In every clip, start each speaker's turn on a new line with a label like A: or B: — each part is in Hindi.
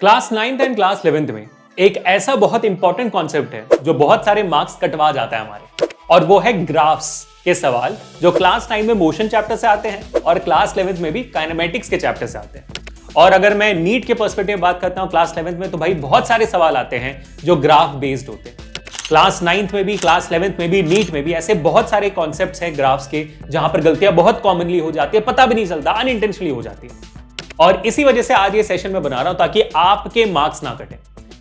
A: Class 9th and class 11th में एक ऐसा बहुत इंपॉर्टेंट कॉन्सेप्ट है जो बहुत सारे मार्क्स कटवा जाता है हमारे, और वो है ग्राफ्स के सवाल जो क्लास 9 में मोशन चैप्टर से आते हैं और क्लास 11th में भी काइनेमेटिक्स के चैप्टर से आते हैं। और अगर मैं नीट के पर्सपेक्टिव में बात करता हूं क्लास 11th में, तो भाई बहुत सारे सवाल आते हैं जो ग्राफ बेस्ड होते हैं। क्लास 9th में भी, क्लास 11th में भी, नीट में भी ऐसे बहुत सारे कॉन्सेप्ट्स हैं ग्राफ्स के जहां पर गलतियां बहुत कॉमनली हो जाती है, पता भी नहीं चलता, अनइंटेंशनली हो जाती है। और इसी वजह से आज ये सेशन में बना रहा हूं ताकि आपके मार्क्स ना कटे।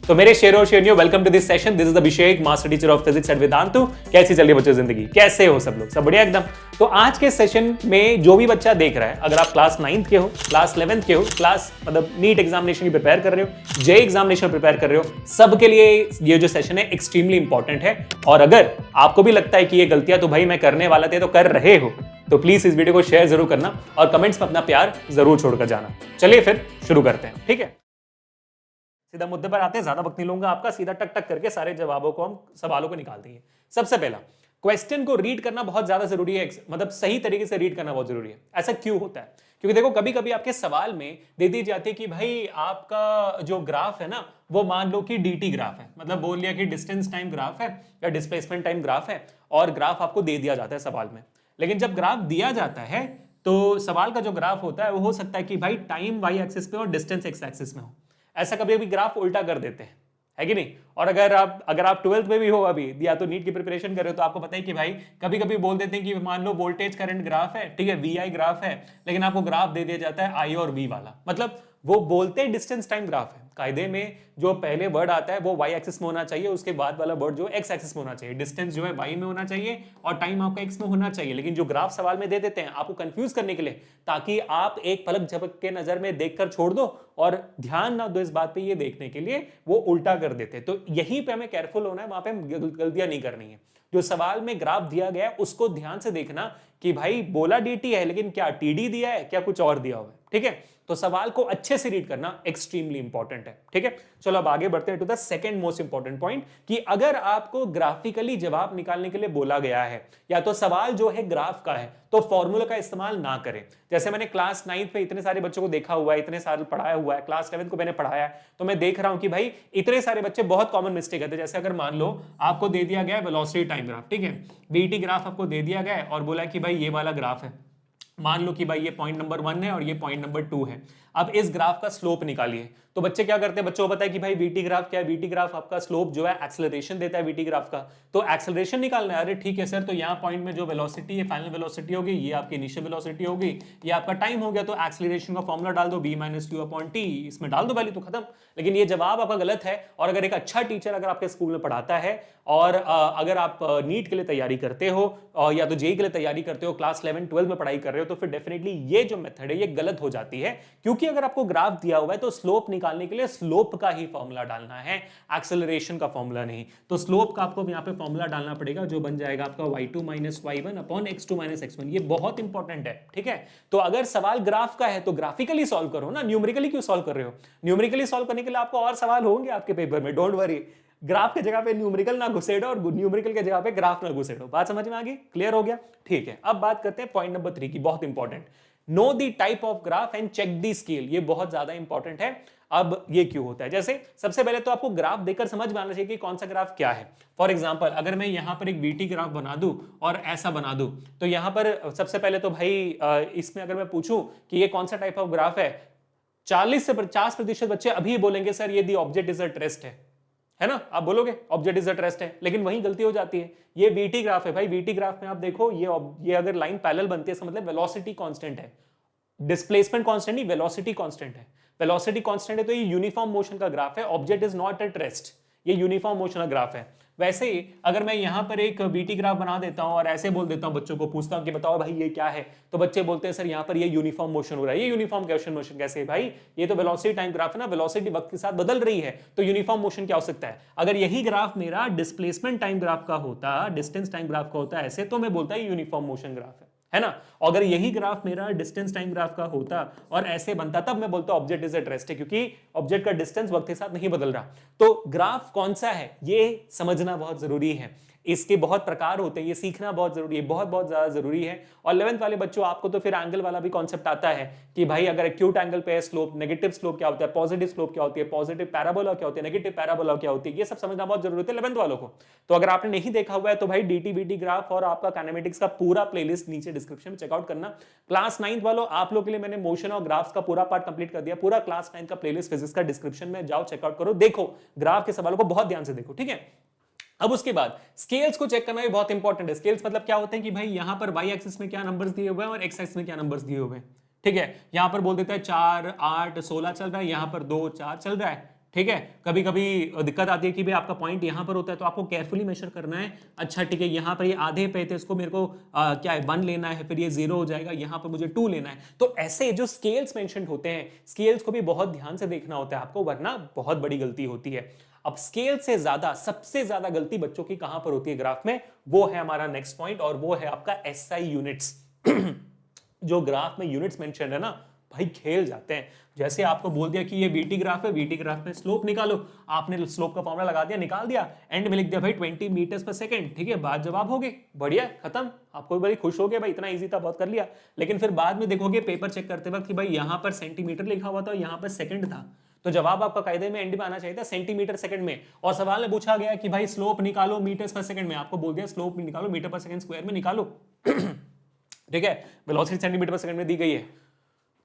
A: तो मेरे शेरों और शेरनियों, welcome to this session. This is Abhishek, master teacher of physics at Vedantu. कैसी चल रही है बच्चों जिंदगी? कैसे हो सब लोग? सब बढ़िया एकदम। तो आज के सेशन में जो भी बच्चा देख रहा है, अगर आप क्लास 9th के हो, क्लास 11th के हो, क्लास मतलब नीट एग्जामिनेशन की प्रिपेयर कर रहे हो, जे एग्जामिनेशन प्रिपेयर कर रहे हो, सबके लिए ये जो सेशन है एक्सट्रीमली इंपॉर्टेंट है। और अगर आपको भी लगता है कि ये गलतियां तो भाई मैं करने वाला थे, तो कर रहे हो, तो प्लीज इस वीडियो को शेयर जरूर करना और कमेंट्स में अपना प्यार जरूर छोड़कर जाना। चलिए फिर शुरू करते हैं, ठीक है? सीधा मुद्दे पर आते हैं, ज्यादा वक्त नहीं लूंगा आपका, सीधा टक टक करके सारे जवाबों को, हम सवालों को निकाल देंगे। सबसे पहला, क्वेश्चन को रीड करना बहुत ज्यादा जरूरी है, मतलब सही तरीके से रीड करना बहुत जरूरी है। ऐसा क्यों होता है? क्योंकि देखो कभी कभी आपके सवाल में दे दी जाती है कि भाई आपका जो ग्राफ है ना, वो मान लो कि dt ग्राफ है, मतलब बोल लिया कि डिस्टेंस टाइम ग्राफ है या डिस्प्लेसमेंट टाइम ग्राफ है, और ग्राफ आपको दे दिया जाता है सवाल में। लेकिन जब ग्राफ दिया जाता है तो सवाल का जो ग्राफ होता है वो हो सकता है कि भाई टाइम वाई एक्सिस पे और डिस्टेंस एक्स एक्सिस में हो। ऐसा कभी कभी ग्राफ उल्टा कर देते हैं, है कि नहीं? और अगर आप 12th में भी हो अभी, या तो नीट की प्रिपरेशन कर रहे हो, तो आपको पता है कि भाई कभी कभी बोल देते हैं कि मान लो वोल्टेज करंट ग्राफ है, ठीक है, वी ग्राफ है, लेकिन आपको ग्राफ दे दिया जाता है आई और वी वाला। मतलब वो बोलते हैं डिस्टेंस टाइम ग्राफ है, कायदे में जो पहले वर्ड आता है वो वाई एक्सिस में होना चाहिए, उसके बाद वाला वर्ड जो एक्स एक्सिस में होना चाहिए। डिस्टेंस जो है वाई में होना चाहिए और टाइम आपका एक्स में होना चाहिए। लेकिन जो ग्राफ सवाल में दे देते हैं आपको कंफ्यूज करने के लिए, ताकि आप एक पलक झपक के नजर में देखकर छोड़ दो और ध्यान ना दो इस बात पे, ये देखने के लिए वो उल्टा कर देते हैं। तो यहीं पे हमें केयरफुल होना है, वहां पे हमें गलतियां नहीं करनी है। जो सवाल में ग्राफ दिया गया है उसको ध्यान से देखना कि भाई बोला dt है, लेकिन क्या td दिया है, क्या कुछ और दिया हुआ है, ठीक है? तो सवाल को अच्छे से रीड करना एक्सट्रीमली इंपॉर्टेंट है, ठीक है? चलो अब आगे बढ़ते हैं to the second most important point, कि अगर आपको ग्राफिकली जवाब निकालने के लिए बोला गया है या तो सवाल जो है ग्राफ का है, तो फॉर्मूला का इस्तेमाल ना करें। जैसे मैंने क्लास 9th पे इतने सारे बच्चों को देखा हुआ है, इतने साल पढ़ाया हुआ है, क्लास 11th को मैंने पढ़ाया है, तो मैं देख रहा हूं कि भाई इतने सारे बच्चे बहुत कॉमन मिस्टेक करते हैं। जैसे अगर मान लो आपको दे दिया गया है वेलोसिटी टाइम ग्राफ, ठीक है, बीटी ग्राफ आपको दे दिया गया है और बोला कि भाई ये वाला ग्राफ है, मान लो कि भाई ये पॉइंट नंबर 1 है और ये पॉइंट नंबर 2 है। अब इस ग्राफ का स्लोप निकालिए। तो बच्चे क्या करते हैं? बच्चों को पता है कि भाई वीटी ग्राफ क्या है, वीटी ग्राफ आपका स्लोप जो है एक्सेलरेशन देता है वीटी ग्राफ का, तो एक्सेलरेशन निकालना है। अरे ठीक है सर, तो यहाँ पॉइंट में जो वेलोसिटी है, फाइनल वेलोसिटी होगी, ये आपकी इनिशियल वेलोसिटी होगी, ये आपका टाइम हो गया, तो एक्सेलरेशन का फॉर्मूला डाल दो, v - q/t, इसमें डाल दो वैल्यू, तो खत्म। लेकिन ये जवाब आपका गलत है। और अगर एक अच्छा टीचर अगर आपके स्कूल में पढ़ाता है और अगर आप नीट के लिए तैयारी करते हो या तो जेई के लिए तैयारी करते हो, क्लास 11 12 में पढ़ाई कर रहे हो, तो फिर डेफिनेटली ये जो मेथड है ये गलत हो जाती है। क्योंकि अगर आपको ग्राफ दिया हुआ है तो स्लोप निकालने के लिए स्लोप का ही फॉर्मूला डालना है, एक्सेलरेशन का फॉर्मूला नहीं। तो स्लोप का आपको यहाँ पे फॉर्मूला डालना पड़ेगा, जो बन जाएगा आपका y2 - y1 upon x2 - x1। ये बहुत इंपॉर्टेंट है, ठीक है? तो अगर सवाल ग्राफ का है तो ग्राफिकली सॉल्व करो ना, न्यूमेरिकली क्यों सॉल्व कर रहे हो? न्यूमेरिकली सॉल्व करने के लिए आपको और सवाल होंगे आपके पेपर में, डोंट वरी। ग्राफ के जगह पे न्यूमेरिकल ना घुसेड़ो और न्यूमेरिकल के जगह पे ग्राफ ना घुसेड़ो। बात समझ में आ गई? क्लियर हो गया? ठीक है, अब बात करते हैं पॉइंट नंबर 3 की, बहुत important. Know the type of graph and check the scale. ये बहुत ज्यादा इंपॉर्टेंट है। अब ये क्यों होता है? जैसे सबसे पहले तो आपको ग्राफ देखकर समझ में आना चाहिए कि कौन सा ग्राफ क्या है। फॉर एग्जांपल, अगर मैं यहां पर एक वीटी ग्राफ बना दूं और ऐसा बना दूं, तो यहां पर सबसे पहले तो भाई इसमें अगर मैं पूछूं कि ये कौन सा टाइप ऑफ ग्राफ है, 40 से 50% बच्चे अभी बोलेंगे सर ये the object is a trace है ना? आप बोलोगे ऑब्जेक्ट इज अ ट्रेस्ट है, लेकिन वहीं गलती हो जाती है। ये वीटी ग्राफ है भाई, वीटी ग्राफ में आप देखो ये अगर लाइन पैरेलल बनती है, इसका मतलब वेलोसिटी कांस्टेंट है, डिस्प्लेसमेंट कांस्टेंट नहीं, वेलोसिटी कांस्टेंट है। वेलोसिटी कांस्टेंट है तो ये यूनिफॉर्म मोशन का ग्राफ है, object is not at rest, ये यूनिफॉर्म मोशन का ग्राफ है। वैसे ही अगर मैं यहां पर एक वीटी ग्राफ बना देता हूं और ऐसे बोल देता हूं, बच्चों को पूछता हूं कि बताओ भाई ये क्या है, तो बच्चे बोलते हैं सर यहां पर ये यूनिफॉर्म मोशन हो रहा है। ये यूनिफॉर्म मोशन कैसे है भाई? ये तो वेलोसिटी टाइम ग्राफ है ना, वेलोसिटी वक्त के साथ बदल रही है, तो यूनिफॉर्म मोशन क्या हो सकता है? अगर यही ग्राफ मेरा डिस्प्लेसमेंट टाइम ग्राफ का होता, डिस्टेंस टाइम ग्राफ का होता ऐसे, तो मैं बोलता यूनिफॉर्म मोशन ग्राफ है ना? अगर यही ग्राफ मेरा डिस्टेंस टाइम ग्राफ का होता और ऐसे बनता, तब मैं बोलता ऑब्जेक्ट इज एट रेस्ट है, क्योंकि ऑब्जेक्ट का डिस्टेंस वक्त के साथ नहीं बदल रहा। तो ग्राफ कौन सा है ये समझना बहुत जरूरी है। इसके बहुत प्रकार होते हैं, ये सीखना बहुत जरूरी है, बहुत बहुत ज्यादा जरूरी है। और 11th वाले बच्चों आपको तो फिर एंगल वाला भी कॉन्सेप्ट आता है कि भाई अगर एक्यूट एंगल पे है स्लोप, नेगेटिव स्लोप क्या होता है, पॉजिटिव स्लोप क्या होती है, पॉजिटिव पैराबोला क्या होती है, नेगेटिव पैराबोला क्या होती है, ये सब समझना बहुत जरूरी है 11th वालों को। तो अगर आपने नहीं देखा हुआ है तो भाई डीटी ग्राफ और आपका काइनेमेटिक्स का पूरा प्लेलिस्ट नीचे डिस्क्रिप्शन में चेकआउट करना। क्लास 9th वालों आप लोग के लिए मैंने मोशन और ग्राफ्स का पूरा पार्ट कंप्लीट कर दिया, पूरा क्लास 9 का प्लेलिस्ट फिजिक्स का डिस्क्रिप्शन में जाओ, चेकआउट करो, देखो ग्राफ के सवालों को बहुत ध्यान से देखो, ठीक है। अब उसके बाद स्केल्स को चेक करना भी बहुत इंपॉर्टेंट है। स्केल्स मतलब क्या होते हैं कि भाई यहां पर वाई एक्सिस में क्या नंबर्स दिए हुए हैं और एक्स एक्सिस में क्या नंबर्स दिए हुए हैं, ठीक है। यहां पर बोल देता है 4 8 16 चल रहा है, यहां पर 2 4 चल रहा है, ठीक है। कभी कभी दिक्कत आती है कि भाई आपका पॉइंट यहां पर होता है तो आपको केयरफुली मेजर करना है। अच्छा ठीक है, यहां पर ये आधे पे थे, इसको मेरे को क्या है 1 लेना है, फिर ये 0 हो जाएगा, यहां पर मुझे 2 लेना है। तो ऐसे जो स्केल्स मेंशन होते हैं, स्केल्स को भी बहुत ध्यान से देखना होता है आपको, वरना बहुत बड़ी गलती होती है। अब स्केल से ज्यादा, सबसे ज्यादा गलती बच्चों की कहां पर होती है ग्राफ में, वो है हमारा नेक्स्ट पॉइंट, और वो है आपका एसआई यूनिट्स। जो ग्राफ में यूनिट्स मेंशन है ना भाई, खेल जाते हैं। जैसे आपको बोल दिया कि ये वीटी ग्राफ है, वीटी ग्राफ में स्लोप निकालो, आपने स्लोप का फॉर्मूला लगा दिया, निकाल दिया, एंड में लिख दिया भाई 20 मीटर्स पर सेकंड, ठीक है, बात जवाब हो गई, बढ़िया, खत्म। आपको बड़ी खुश हो गए भाई, इतना इजी था, बहुत कर लिया। लेकिन फिर बाद में देखोगे पेपर चेक करते वक्त कि भाई यहां पर सेंटीमीटर लिखा हुआ था और यहां पर सेकंड था, तो जवाब आपका कायदे में एंड में आना चाहिए था सेंटीमीटर सेकंड में। और सवाल में पूछा गया कि भाई स्लोप निकालो मीटर्स पर सेकंड में, आपको बोल दिया स्लोप निकालो मीटर पर सेकंड स्क्वायर में निकालो। ठीक है, वेलोसिटी सेंटीमीटर पर सेकंड में दी गई है,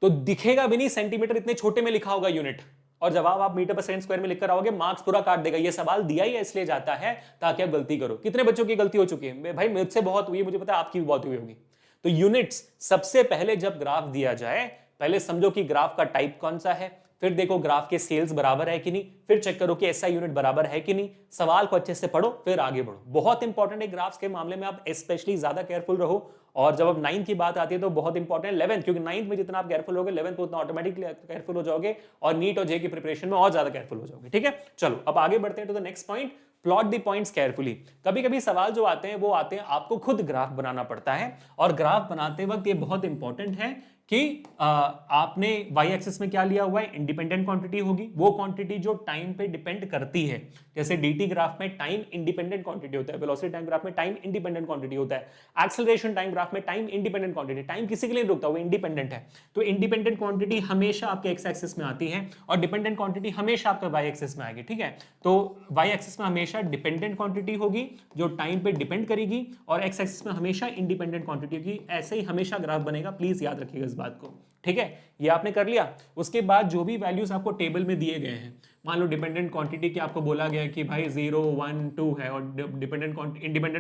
A: तो दिखेगा भी नहीं, सेंटीमीटर इतने छोटे में लिखा होगा यूनिट, और जवाब आप मीटर पर सेकंड स्क्वायर में लिखकर आओगे, मार्क्स पूरा काट देगा। ये सवाल दिया ही इसलिए जाता है ताकि आप गलती करो। कितने बच्चों की गलती हो चुकी है भाई, मुझसे बहुत हुई है, मुझे पता है आपकी भी बहुत हुई होगी। तो यूनिट्स सबसे पहले जब ग्राफ दिया जाए, पहले समझो कि ग्राफ का टाइप कौन सा है, फिर देखो ग्राफ के स्केल्स बराबर है कि नहीं, फिर चेक करो कि एसआई यूनिट बराबर है कि नहीं, सवाल को अच्छे से पढ़ो, फिर आगे बढ़ो। बहुत इंपॉर्टेंट है ग्राफ्स के मामले में, आप स्पेशली ज्यादा केयरफुल रहो। और जब अब 9th की बात आती है तो बहुत इंपॉर्टेंट है 11th, क्योंकि 9th में जितना आप केयरफुल होगे 11th में उतना ऑटोमेटिकली केयरफुल हो जाओगे, और नीट और जे की प्रिपरेशन में और ज्यादा केयरफुल हो जाओगे, ठीक है। चलो अब आगे बढ़ते हैं to the next point, plot the points carefully. कभी कभी सवाल जो आते हैं वो आते हैं आपको खुद ग्राफ बनाना पड़ता है, और ग्राफ बनाते वक्त ये बहुत इंपॉर्टेंट है कि आपने वाई एक्सिस में क्या लिया हुआ है, इंडिपेंडेंट क्वांटिटी होगी, वो क्वांटिटी जो टाइम पे डिपेंड करती है। जैसे डीटी ग्राफ में टाइम इंडिपेंडेंट क्वांटिटी होता है, वेलोसिटी टाइम ग्राफ में टाइम इंडिपेंडेंट क्वांटिटी होता है, एक्सेलरेशन टाइम ग्राफ में टाइम इंडिपेंडेंट क्वांटिटी, टाइम किसी के लिए रुकता है, वो इंडिपेंडेंट है। तो इंडिपेंडेंट क्वांटिटी हमेशा आपके एक्स एक्सिस में आती है, और डिपेंडेंट क्वांटिटी हमेशा आपके वाई एक्सिस में आएगी, ठीक है। तो वाई एक्सिस में हमेशा डिपेंडेंट क्वांटिटी होगी जो टाइम पे डिपेंड करेगी, और एक्स एक्सिस में हमेशा इंडिपेंडेंट क्वांटिटी होगी। ऐसे ही हमेशा ग्राफ बनेगा, प्लीज याद रखिएगा इस बात को, ठीक है। ये आपने कर लिया। उसके बाद जो भी वैल्यूज आपको टेबल में दिए गए हैं, मान लो डिपेंडेंट क्वांटिटी की आपको बोला गया कि भाई 0 1 2 है, और इंडिपेंडेंट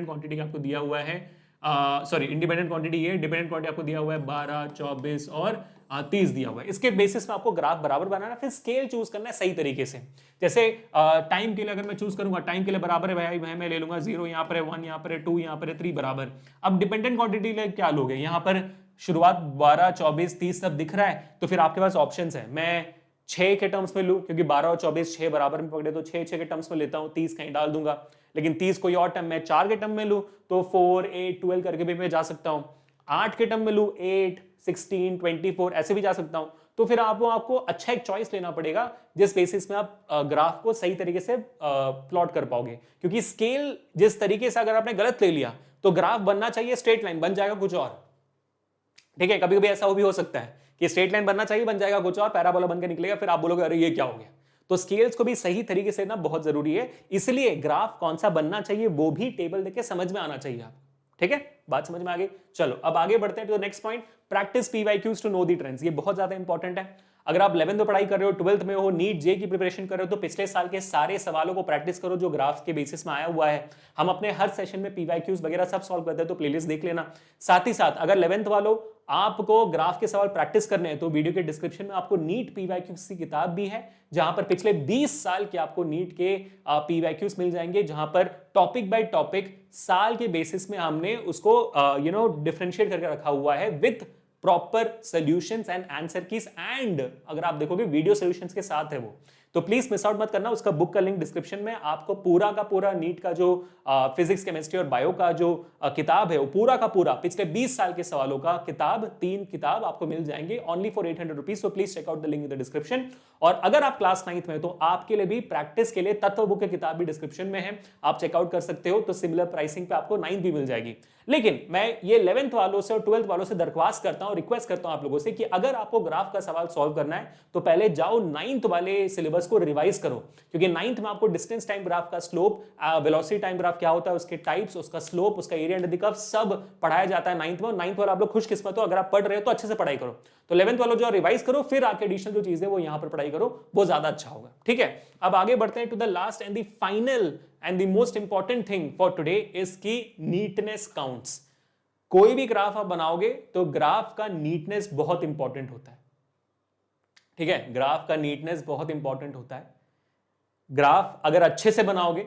A: क्वांटिटी का आपको दिया हुआ है, सॉरी इंडिपेंडेंट क्वांटिटी ये, डिपेंडेंट क्वांटिटी आपको दिया हुआ है 12 24 और 30 दिया हुआ है। इसके बेसिस में आपको ग्राफ बराबर बनाना, फिर स्केल चूज करना है सही तरीके से। जैसे टाइम के लिए अगर मैं चूज करूंगा, टाइम के लिए बराबर है भाई, मैं ले लूंगा 0, यहाँ पर है 1, यहाँ पर है 2, यहाँ पर है 3 बराबर। अब डिपेंडेंट क्वांटिटी लिए क्या लोगे, यहाँ पर शुरुआत 12 24 30 सब दिख रहा है, तो फिर आपके पास ऑप्शंस है। मैं 6 के टर्म्स में लूं, क्योंकि 12 और 24 6 बराबर में पकड़े, तो 6 के टर्म्स में लेता हूं, 30 कहीं डाल दूंगा। लेकिन 30 कोई और टर्म में 4 के टर्म में लूं तो 4 8 12 करके भी मैं जा सकता हूं। 8 के टर्म में लूं 8 16 24 ऐसे भी जा सकता हूं। तो फिर आपको अच्छा एक चॉइस लेना पड़ेगा जिस बेसिस में आप ग्राफ को सही तरीके से प्लॉट कर पाओगे, क्योंकि स्केल जिस तरीके से अगर आपने गलत ले लिया तो ग्राफ बनना चाहिए स्ट्रेट लाइन, बन जाएगा कुछ और, ठीक है। कभी कभी ऐसा भी हो सकता है कि स्ट्रेट लाइन बनना चाहिए, बन जाएगा कुछ और, पैराबोला बन के निकलेगा, फिर आप बोलोगे अरे ये क्या हो गया। तो स्केल्स को भी सही तरीके से ना बहुत जरूरी है, इसलिए ग्राफ कौन सा बनना चाहिए वो भी टेबल देख के समझ में आना चाहिए आपको, ठीक है। बात समझ में आ गई। चलो अब आगे बढ़ते हैं to the next point, practice PYQs to know the trends. ये बहुत ज्यादा इंपॉर्टेंट है। अगर आप 11th में पढ़ाई कर रहे हो, 12th में हो, नीट जे की प्रिपरेशन कर रहे हो, तो पिछले साल के सारे सवालों को प्रैक्टिस करो जो ग्राफ्स के बेसिस में आया हुआ है। हम अपने हर सेशन में पीवाईक्यूज वगैरह सब सॉल्व करते हैं, तो प्लेलिस्ट देख लेना। साथ ही साथ अगर 11th वालों आपको ग्राफ के सवाल प्रैक्टिस करने हैं तो वीडियो के डिस्क्रिप्शन में आपको नीट पीवाईक्यूज की किताब भी है, जहां पर पिछले 20 साल के आपको नीट के पीवाईक्यूज मिल जाएंगे, जहां पर टॉपिक बाय टॉपिक साल के बेसिस में हमने उसको डिफरेंशिएट करके रखा हुआ है with proper solutions and answer keys, and अगर आप देखोगे वीडियो सॉल्यूशंस के साथ है वो, तो प्लीज मिस आउट मत करना। उसका बुक का लिंक डिस्क्रिप्शन में, आपको पूरा का पूरा नीट का जो फिजिक्स, केमिस्ट्री और बायो का जो किताब है वो पूरा का पूरा पिछले 20 साल के सवालों का किताब, 3 किताब आपको मिल जाएंगे only for 800 rupees. So please check out the link in the description. और अगर आप क्लास 9th में, तो आपके लिए भी प्रैक्टिस के लिए तत्व बुक की किताब भी डिस्क्रिप्शन में है, आप चेकआउट कर सकते हो। तो सिमिलर प्राइसिंग पे आपको 9th भी मिल जाएगी। लेकिन मैं ये 11th वालों से और 12th वालों से दरख्वास्त करता हूं, रिक्वेस्ट करता हूं आप लोगों से कि अगर आपको ग्राफ का सवाल सॉल्व करना है तो पहले जाओ 9th वाले सिलेबस को रिवाइज करो, क्योंकि 9th में आपको डिस्टेंस टाइम ग्राफ का स्लोप, वेलोसिटी टाइम ग्राफ क्या होता है, उसके टाइप्स, उसका स्लोप, उसका एरिया अंडर द कर्व सब पढ़ाया जाता है 9th में। 9th वाला आप लोग खुशकिस्मत हो, अगर आप पढ़ रहे हो तो अच्छे से पढ़ाई करो। तो 11th वालों जो रिवाइज करो, फिर आके एडिशनल जो चीजें वो यहां पर पढ़ाई करो, वो ज्यादा अच्छा होगा। ठीक है, अब आगे बढ़ते हैं to the last and the final and the most important thing for today is key neatness counts. कोई भी ग्राफ आप बनाओगे तो ग्राफ का नीटनेस बहुत इंपॉर्टेंट होता है। ठीक है, ग्राफ का नीटनेस बहुत इंपॉर्टेंट होता है। ग्राफ अगर अच्छे से बनाओगे,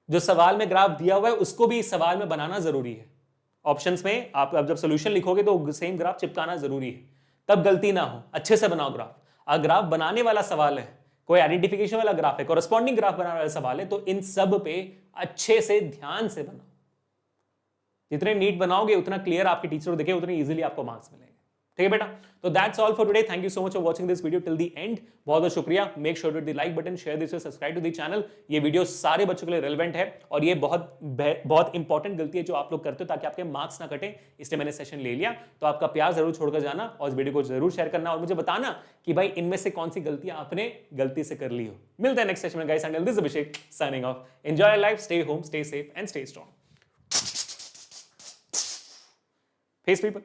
A: जो सवाल में ग्राफ दिया हुआ है उसको भी इस सवाल में बनाना जरूरी है। ऑप्शंस में आप जब सोल्यूशन लिखोगे तो सेम ग्राफ चिपकाना जरूरी है, तब गलती ना हो। अच्छे से बनाओ ग्राफ। अगर ग्राफ बनाने वाला सवाल है, कोई आइडेंटिफिकेशन वाला ग्राफ है, कॉरेस्पॉन्डिंग ग्राफ बनाने वाला सवाल है, तो इन सब पे अच्छे से ध्यान से बनाओ। जितने नीट बनाओगे उतना क्लियर आपके टीचर देखे, उतने इजीली आपको मार्क्स मिलेंगे। ठीक है बेटा, तो that's all for today. Thank you so much for watching this video till the end. बहुत बहुत शुक्रिया। Make sure to hit the like button, share this, subscribe to the channel. ये वीडियो सारे बच्चों के लिए रेलेवेंट है और ये बहुत इंपॉर्टेंट गलती है जो आप लोग करते हो ताकि आपके मार्क्स ना कटे, इसलिए मैंने सेशन ले लिया। तो आपका प्यार जरूर छोड़कर जाना और इस वीडियो को जरूर शेयर करना और मुझे बताना कि भाई इनमें से कौन सी गलतियां आपने गलती से कर ली हो। मिलते हैं नेक्स्ट सेशन में guys. Until this Abhishek signing off. Enjoy your life, stay home, stay safe and stay strong. Peace people.